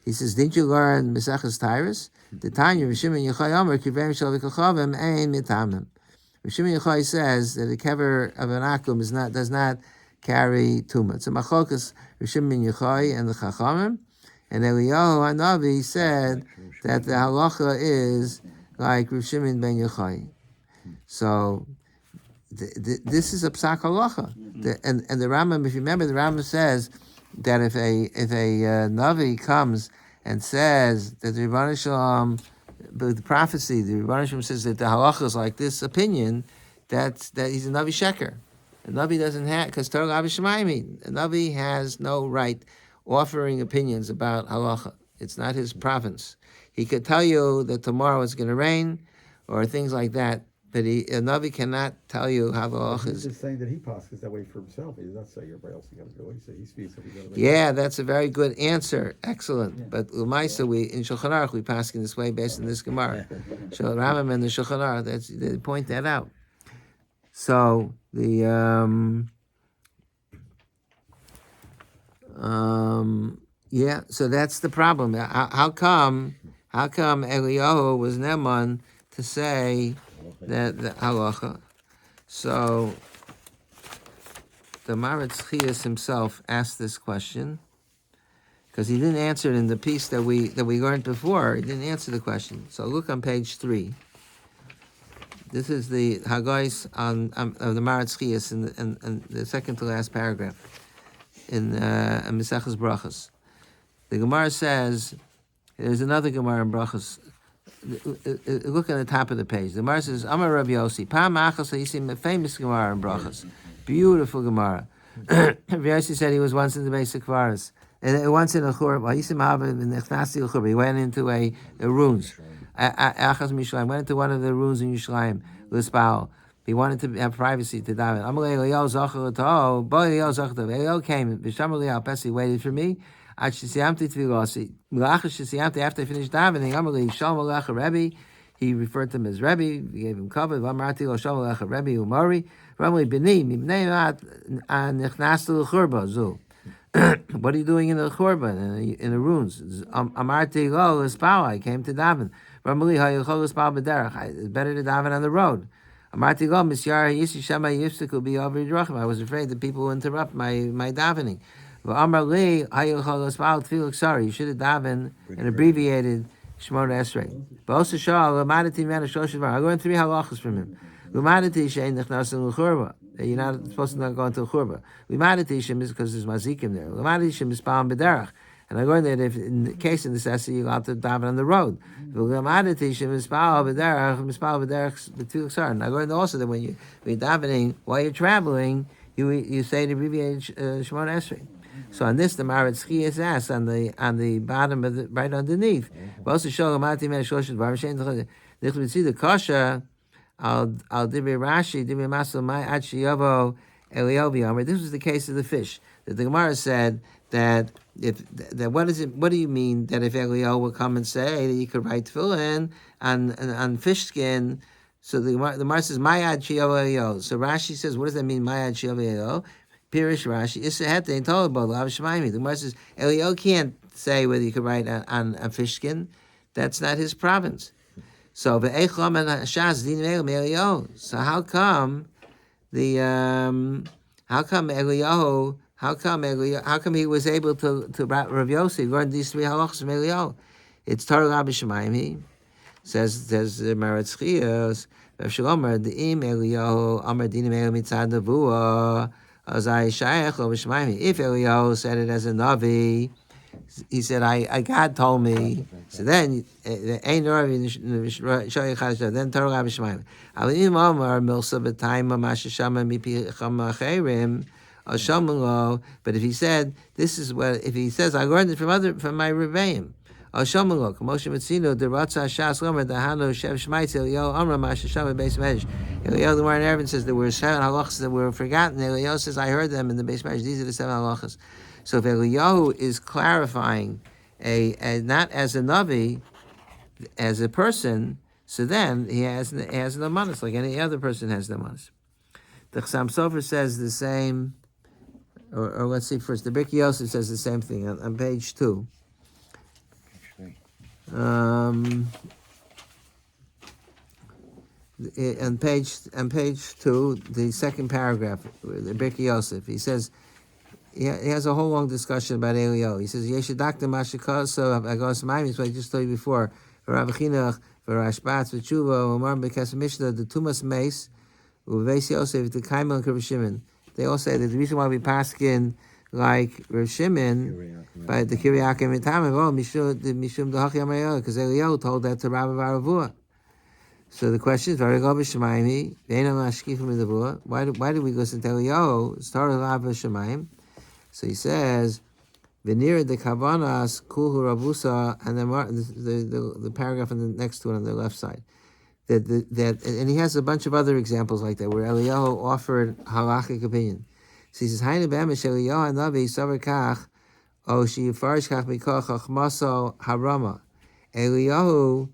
He says, didn't you learn Mesechus Tyrus? The Tanya Rishimon Yochai Omer Kivem Shel V'Kachavim Ein Mitamim. Rishimon Yochai says that the kever of an akum does not carry tumah. It's a machokas Rishimon Yochai and the Chachamim, and Eliyahu Hanavi said that the halacha is like Rishimon ben Yochai. So this is a psak halacha, and the Rambam, if you remember, the Rambam says that if a Navi comes and says that the Rebbeinu Shalom, the prophecy, the Rebbeinu Shalom says that the halacha is like this opinion, that he's a Navi Sheker. A Navi doesn't have, because Torah Abishamayim, a Navi has no right offering opinions about halacha. It's not his province. He could tell you that tomorrow it's going to rain, or things like that, but a Navi cannot tell you how the halacha He's is. just saying that he passes that way for himself. He does not say everybody else is going to do it. He speaks if he's going to. Yeah, that's a very good answer. Excellent. But Umaisa, we in Shulchan Aruch we pass in this way based on this Gemara. So Rambam and the Shulchan Aruch, they point that out. So the yeah, so that's the problem. How come Eliyahu was Neman to say that the halacha? So the Maritz Chias himself asked this question because he didn't answer it in the piece that we learned before. He didn't answer the question. So look on page 3. This is the Hagais of the Maritz Chias in the second to last paragraph in Mesechus Brachos. The Gemara says, there's another Gemara in Brachos. Look at the top of the page. The Gemara says, Amar Rav Yossi, Pam Achas, you see a famous Gemara in Brachos. Beautiful Gemara. Rav Yossi said he was once in the basic forest. And once in a churba, he went into a ruins. Achas Mishlayim went into one of the ruins in Yerushalayim. Lispal. He wanted to have privacy to daven. Eliyahu came. He waited for me. After I finished davening, he referred to him as Rebbe. He gave him cover. What are you doing in the churba, in the ruins? I came to daven. It's better to daven on the road. I was afraid that people would interrupt my davening. You should have davened an abbreviated Shemona Esrei. I learned 3 halachas from him. You're not supposed to not go into a churba. Is because there's mazikim there. And I learned that if in the case of necessity, you're allowed to daven on the road. And I learned also that when you're davening while you're traveling, you say the abbreviated Shemona Esrei. So on this, the Maritz Chias asks on the bottom of the right underneath. Also show the kasha al divrei Rashi divrei Masel Mai Ad Sheyavo Eliyahu. This was the case of the fish. That the Gemara said that what do you mean that if Eliyahu would come and say that you could write tefillin on fish skin? So the Gemara says Mayad Sheyavo Eliyahu. So Rashi says, what does that mean Mayad Sheyavo Eliyahu? Pirish Rashi Isahete and told about Lav Shemaimi. The Gemara says Eliyahu can't say whether you could write on a fish skin. That's not his province. So ve'echlam and Shas din Eliyahu. So how come Eliyahu? How come he was able to Rav Yossi learn these 3 halachas from Eliyahu? It's Torah Rabbi Shemaimi. Says the Maritz Chias. Rav Shlomo the im Eliyahu Amar dinim Eliyahu mitzad nevuah. If Eliyahu said it as a Navi, he said, God told me. So then, then Torah Rabbi Shemaim. But if he said, this is what, if he says, I learned it from my Rebbeim. Eliyahu the Gemara in Erevin says there were 7 halachas that were forgotten. Eliyahu says, I heard them in the base measure. These are the 7 halachas. So if Eliyahu is clarifying not as a Navi, as a person, so then he has no manas, like any other person has no manas. The Chassam Sofer says the same, or let's see first, the Birkei Yosef says the same thing on page 2. On page 2, the second paragraph, the Birkei Yosef, he says, he has a whole long discussion about Eliyahu. He says, Yeshadakta Mashikah, so I go to Maimon, so I just told you before, Rav Chinuch, Rashbat, Tshuva, Omar Bekas Mishnah, the Tumas Meis, Uveis Yosef, the Kaimel and Shimon. They all say that the reason why we paskin like Rav Shimon, by the Kiriakim and Tamim, Mishum Dahach Yamayel, because Eliyahu told that to Rabbi Baravua. So the question is, why do we listen to Eliyahu? Started Rabbi Shemaim. So he says, Venira de Kavanas Kulhu Rabusa, and then the paragraph in the next one on the left side. That and he has a bunch of other examples like that where Eliyahu offered halachic opinion. So he says, Hainu be'emes Eliyahu hanavi savar kach, o sheyifarish kach mikoch chachmaso harama. Eliyahu,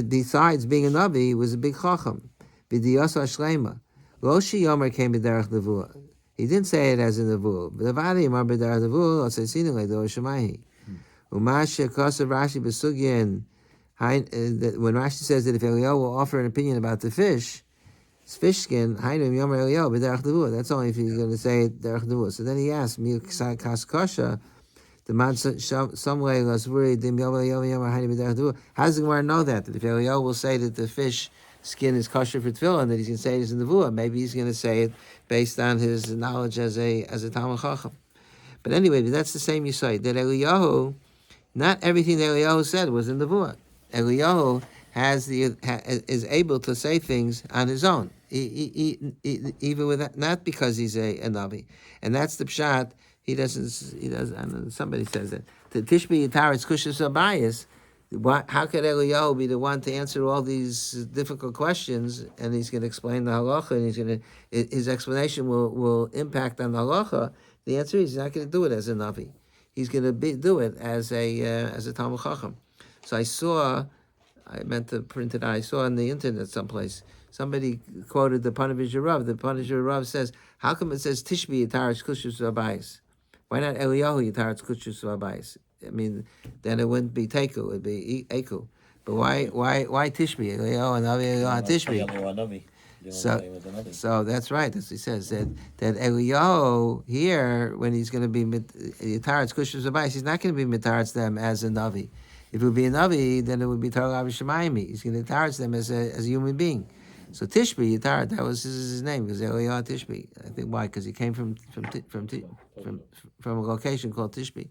besides being a navi, was a big chacham. V'diyasa shlema. Lo sheyomer came b'derech nevuah. He didn't say it as a nevuah. V'levadi yomar b'derech nevuah, lo seisinu le'do shemahi. U'mashe kosav Rashi b'sugyin. When Rashi says that if Eliyahu will offer an opinion about the fish skin, that's only if he's going to say it derech nevuah. So then he asks, how does the Gemara know that if Eliyahu will say that the fish skin is kosher for tefillah, that he's going to say it as a nevuah? Maybe he's going to say it based on his knowledge as a Talmud Chacham. But anyway, that's the same Yisai. That Eliyahu, not everything that Eliyahu said was in the nevuah. Eliyahu is able to say things on his own, even with that, not because he's a navi, and that's the pshat. He doesn't. And somebody says that the Tishbi Yitaretz Kushas Abayis. How could Eliyahu be the one to answer all these difficult questions? And he's going to explain the halacha, and his explanation will impact on the halacha. The answer is he's not going to do it as a navi. He's going to do it as a Talmud Chacham. So I meant to print it out. I saw on the internet someplace, somebody quoted the Panovich Rav. The Panovich Rav says, how come it says Tishbi Yitaretz Kushus Abayis? Why not Eliyahu Yitaretz Kushus Abayis? I mean, then it wouldn't be Teku, it would be Eku. But why Tishbi? Eliyahu and Eliyahu Tishbi. So that's right. As he says that Eliyahu here, when he's going to be Yitaretz Kushus Abayis, he's not going to be Mitaretz them as a Navi. If it would be a Navi, then it would be Torah Shemayim. He's going to Taretz them as a human being. So Tishbi, Yitaret, that was his name, because Eliyahu Tishbi. I think why? Because he came from a location called Tishbi.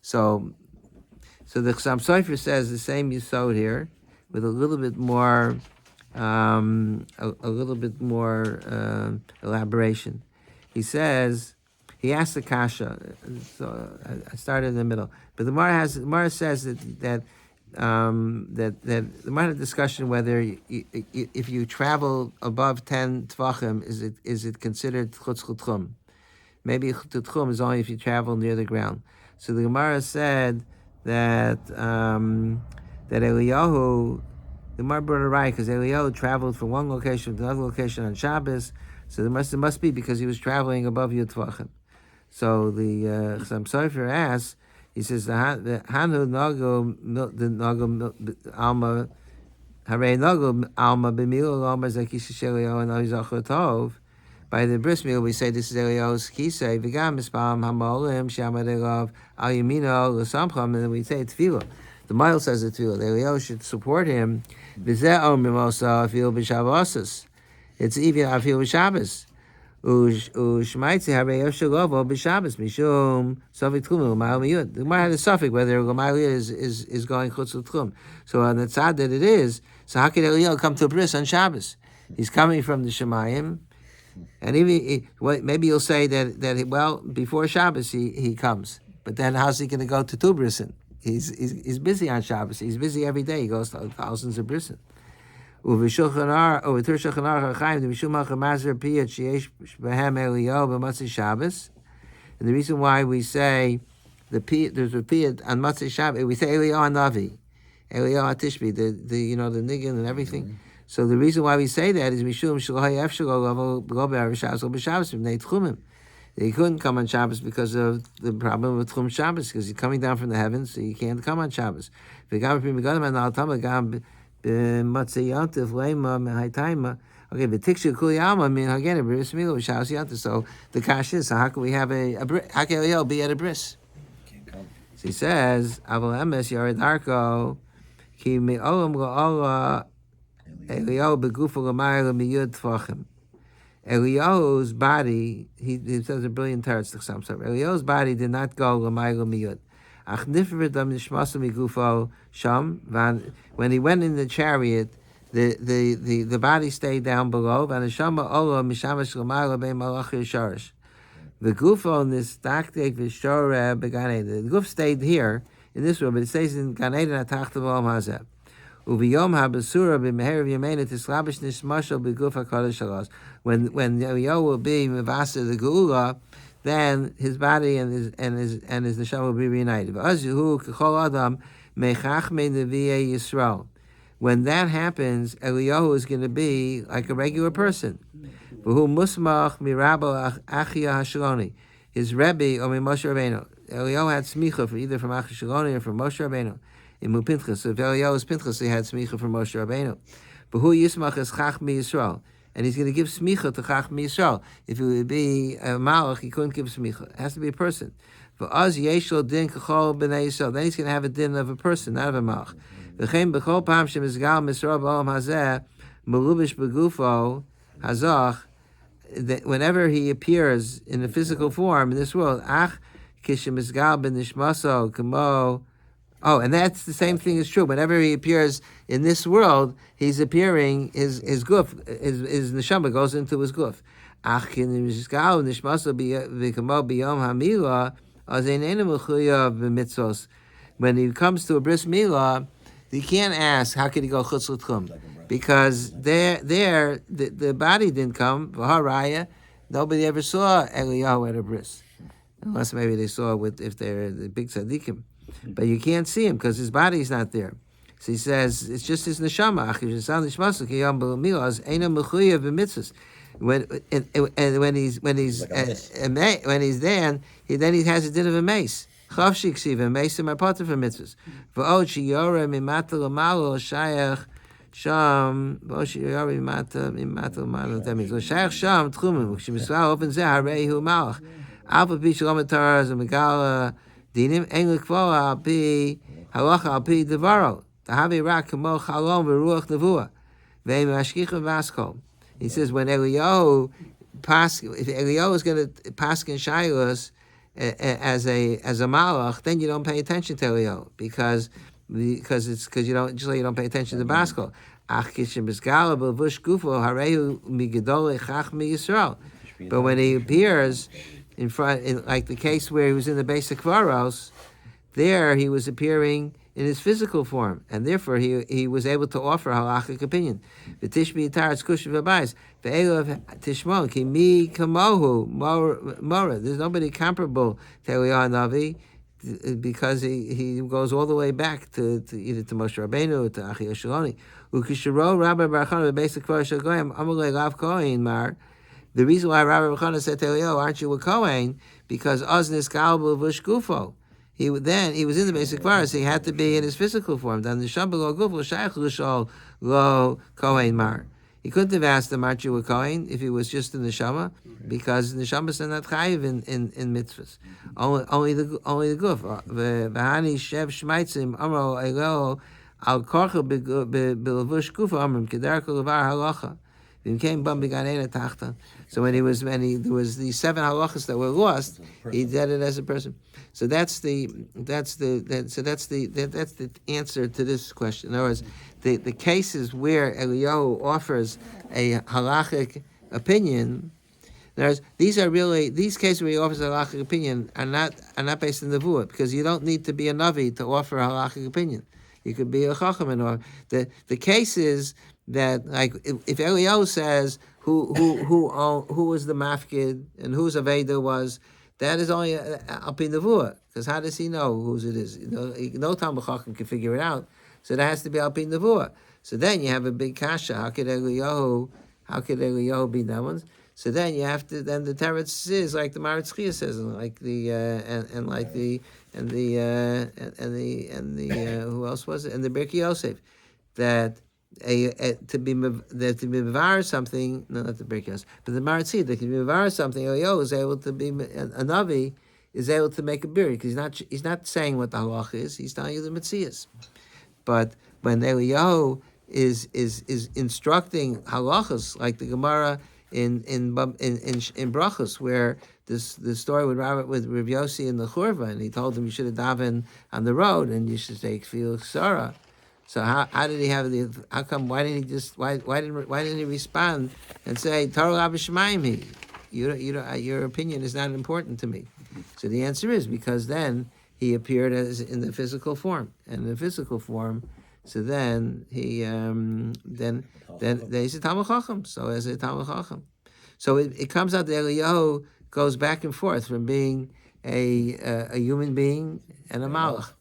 So the Chassam Sofer says the same Yisod here, with a little bit more, elaboration. He says. He asked the kasha, so I started in the middle. But the Gemara says that the Gemara had a discussion whether if you travel above 10 tvachim, is it considered chutz l'tchum? Maybe l'tchum is only if you travel near the ground. So the Gemara said that Eliyahu, the Gemara brought it right because Eliyahu traveled from one location to another location on Shabbos. So it must be because he was traveling above your tvachim. So the Chassam Sofer asks, he says, the Hanu Nago Alma Hare Nago Alma B'Mil Alma Zakish Eliyahu and Avizachu Tov. By the bris meal, we say this is Eliyahu's kisei. V'gam mispam hamolim shamad elav al yamino l'samcham, and then we say tefillah. The Mail says the tefillah. Eliyahu should support him. V'zeh or mimosa afil b'shavosas. It's even afil b'shabbos. U'shmaitzi harei yoshelovo b'Shabbos mishum sofik tchum u'mayil miyud. The Gemara had a suffix whether u'mayil is going chutz l'tchum. So on the tzad that it is, so how can Eliyahu come to a bris on Shabbos? He's coming from the Shemayim, and even maybe you'll say that before Shabbos he comes, but then how's he going to go to two brisin? He's busy on Shabbos. He's busy every day. He goes to thousands of brisin. And the reason why we say there's a piyat on Matzah Shabbos, we say Eliyahu Navi, Eliyahu Tishbi, the niggin and everything. Mm-hmm. So the reason why we say that is mishum shlohay efshelo go b'Shabbos b'nei tchumim. He couldn't come on Shabbos because of the problem with Tchum Shabbos, because he's coming down from the heavens, so he can't come on Shabbos. Okay, but tikshu kuli alma mean again a bris milu b'shas yanta. So the kash is, so how can we have how can Eliyahu be at a bris? So he says, Aval emes yared arko ki me'olam go'ala Eliyahu begufa l'mayla miyud tvachim. Eliyahu's body, he says a brilliant teretz to some sort. Eliyahu's body did not go l'maylo miyud. Ach nifrid am nishmasu migufo sham. When he went in the chariot, the body stayed down below. Vaneshama olo mishamash l'maylo bein malach yisharish. The gufo nistaktek v'shore beganei. The guf stayed here in this room, but it stays in Ganei atachta v'olam hazeh. Uviyom habasura b'meher v'yamein tislabish nishmashal b'guf hakadosh halos. When Eliyahu will be mevasa the geula, then his body and his neshama will be reunited. V'azuhu k'chol adam mechachmei nevi'ei Yisrael. When that happens, Eliyahu is going to be like a regular person. V'hu musmach mirabo achia hashaloni. His Rebbe or Moshe Rabbeinu. Eliyahu had smicha for either from Achia Shaloni or from Moshe Rabbeinu. In Pinchas, so if Eliyahu was Pinchas, he had smicha from Moshe Rabbeinu. But who Yismach is Chachmi Yisrael, and he's going to give smicha to Chachmi Yisrael. If it would be a malach, he couldn't give smicha. It has to be a person. For us, Yeshlo din kachol b'nei Yisrael. Then he's going to have a din of a person, not of a malach. V'chein b'chol pam shemizgal misrael b'olam hazeh melubish b'gufo hazach. Whenever he appears in a physical form in this world, ach kishemizgal b'nishmaso kamo. Oh, and that's the same thing is true. Whenever he appears in this world, he's appearing, his guf, his neshama goes into his guf. When he comes to a bris milah, you can't ask, how could he go chutz l'tchum? Because the body didn't come, v'haraya, nobody ever saw Eliyahu at a bris. Unless maybe they saw if they're the big tzaddikim. But you can't see him because his body is not there. So he says it's just his neshama. When he's there, then he has a din of a mace. Chavshik siva mace and my potter for mitzvahs. V'od sheyora mimata l'malo shayach sham. V'od sheyora mimata l'malo. That means shayach sham tchumim. V'shmisrael opens there harehu malach. Alpha pi shalom ataras and megala. Dinim engel kvoa al pi halacha al pi devaro. Tahavi rak kamo chalom v'ruach nevua. Ve'im mashkicha v'askol. He says when Eliyahu if Eliyahu is going to paskin shaylos as a malach, then you don't pay attention to Eliyahu because you don't pay attention to Baskol. Ach kishim b'skala b'vush gufo harehu migedolei chachmi Yisrael. But when he appears in front, like the case where he was in the basic kvaros, there he was appearing in his physical form, and therefore he was able to offer halachic opinion. V'tishmi taretz kush v'bayis ve'elav tishmon ki mi kamohu mora. There's nobody comparable to Eliyahu Navi because he goes all the way back to either to Moshe Rabbeinu or to Achia Shaloni. Ukisharo Rabbi Barachana basic kvaros shel goyim amalei lav kohen mar. The reason why Rabbi Barachana said to Eliyahu, aren't you a kohen? Because oznis kalbu v'ush gufo. He was in the basic virus. He had to be in his physical form. Then the Shabbat lo gufo shaykh l'shol lo kohen mar. He couldn't have asked him, aren't you a kohen, if he was just in the neshama, because the neshama are not chayiv in mitzvahs. Only the guf. V'hani shev shmaitzim amro elo al korcha b'levush gufo amrim kederko levar halacha. So when there was these 7 halachas that were lost, he did it as a person. So that's the answer to this question. In other words, the cases where Eliyahu offers a halachic opinion. In other words, these cases where he offers a halachic opinion are not based in the nevuah, because you don't need to be a navi to offer a halachic opinion. You could be a chacham or the cases that, like, if Eliyahu says who was the mafkid and whose aveda was, that is only al pi nevuah, because how does he know whose it is? No Talmud Chacham can figure it out, so that has to be al pi nevuah. So then you have a big kasha. How could Eliyahu be that one? So then you have to. Then the teretz is like the Maritz Chia says, and like the who else was it? And the Birkei Yosef, that to be mevar something. No, not the Birkei Yosef, but the Maritz Chia, that can be mevar something. Eliyahu is able to be a navi, is able to make a biri, because he's not saying what the halacha is. He's telling you the mitzias. But when Eliyahu is instructing halachas, like the Gemara in Brachos, where the story with Rav Yossi and the Churva, and he told him you should have davened on the road and you should take Tefillah Sarah. So how did he have the? How come? Why didn't he just? Why didn't he respond and say Torah Abishmaim? Your opinion is not important to me. So the answer is because then he appeared as in the physical form, and in the physical form, so then he then he's a Talmud Chacham. So as a Talmud Chacham, so it comes out that Eliyahu goes back and forth from being a human being and a malach.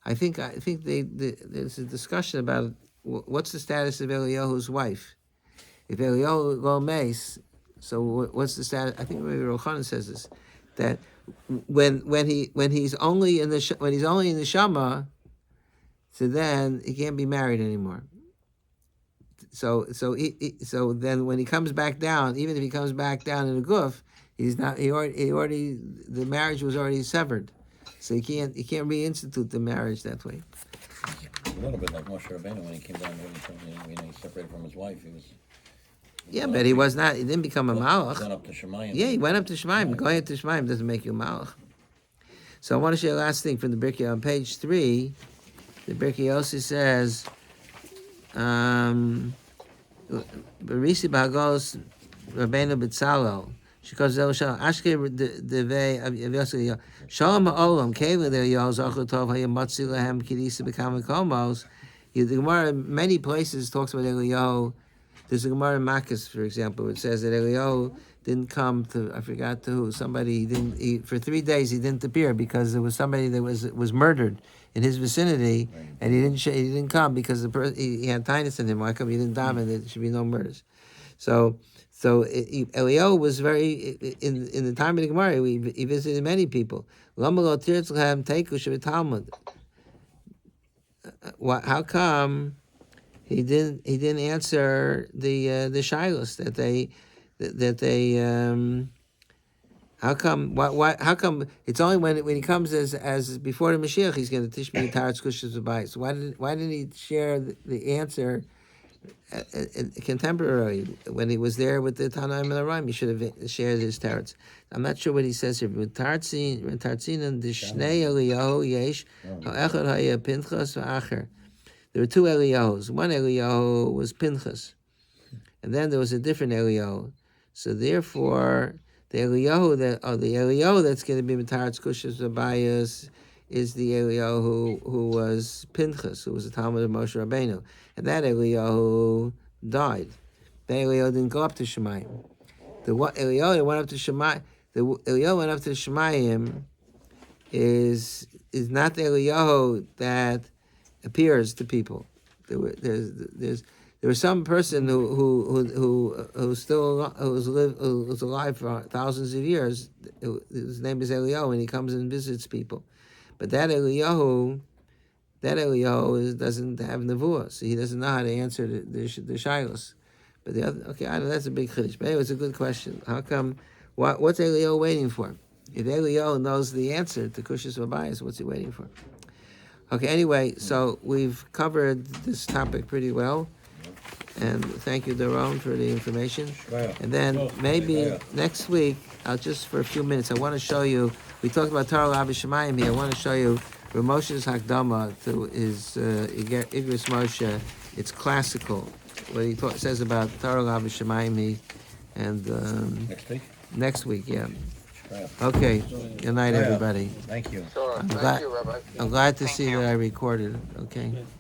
I think there's a discussion about what's the status of Eliyahu's wife. If Eliyahu lo meis, so what's the status? I think maybe Rochanan says this, that when he's only in the Shama, so then he can't be married anymore. So then when he comes back down, even if he comes back down in a guf, he's not. He already the marriage was already severed. So you can't reinstitute the marriage that way. A little bit like Moshe Rabbeinu when he came down when he separated from his wife. He was. Yeah, but he was not. He didn't become a malach. Went up to Shemayim. Yeah, he went up to Shemayim. Right. Going up to Shemayim doesn't make you a malach. So I want to share the last thing from the Birkei on page 3. The Birkei Yossi says, "Berisi b'hagos Rabbeinu B'Tzalel." She goes, "Ashke devei Yossi Shalom ha'olam keilu Eliyahu zachu tov hayamatzi lehem kidisa b'kama komos." The Gemara in many places talks about Eliyahu. There's a Gemara in Makkas, for example, which says that Eliyahu didn't come to, I forgot to who, somebody, for 3 days he didn't appear because there was somebody that was murdered in his vicinity, and he didn't come because he had tinnitus in him. Why come he didn't daven? There should be no murders. So Eliyahu was very, in the time of the Gemara, he visited many people. How come he didn't answer the shilos that they how come it's only when he comes as before the Mashiach he's going to teach me Taratz Kushas V'Bayis. Why didn't he share the answer contemporary when he was there with the Tanaim and the Rime? He should have shared his Taratz. I'm not sure what he says here. Tartzin and the Shnei Eliyahu yesh ha'echad haya Pinchas v'acher. There were 2 Eliyahus. One Eliyahu was Pinchas, and then there was a different Eliyahu. So therefore, the Eliyahu that's going to be Mitaratz Kushas V'Bayis is the Eliyahu who was Pinchas, who was the Talmud of Moshe Rabbeinu, and that Eliyahu died. That Eliyahu didn't go up to Shemayim. The Eliyahu that went up to Shemayim, the Eliyahu went up to Shemayim is not the Eliyahu that appears to people. There was some person who was alive for thousands of years. His name is Eliyahu, and he comes and visits people. But that Eliyahu doesn't have nevuah, so he doesn't know how to answer the shilos. But the other, I know that's a big chiddush. But anyway, it's a good question. How come? What's Eliyahu waiting for? If Eliyahu knows the answer to Kushas V'Bayis, what's he waiting for? Okay, anyway, so we've covered this topic pretty well. And thank you, Daron, for the information. And then maybe next week, just for a few minutes, I want to show you, we talked about Torah Abishamayim here, I want to show you Ramosha's Hakdama to his Igris Moshe. It's classical, what he says about Torah Abishamayim. And next week, yeah. Okay, good night, everybody. Thank you. I'm glad to see that I recorded, okay?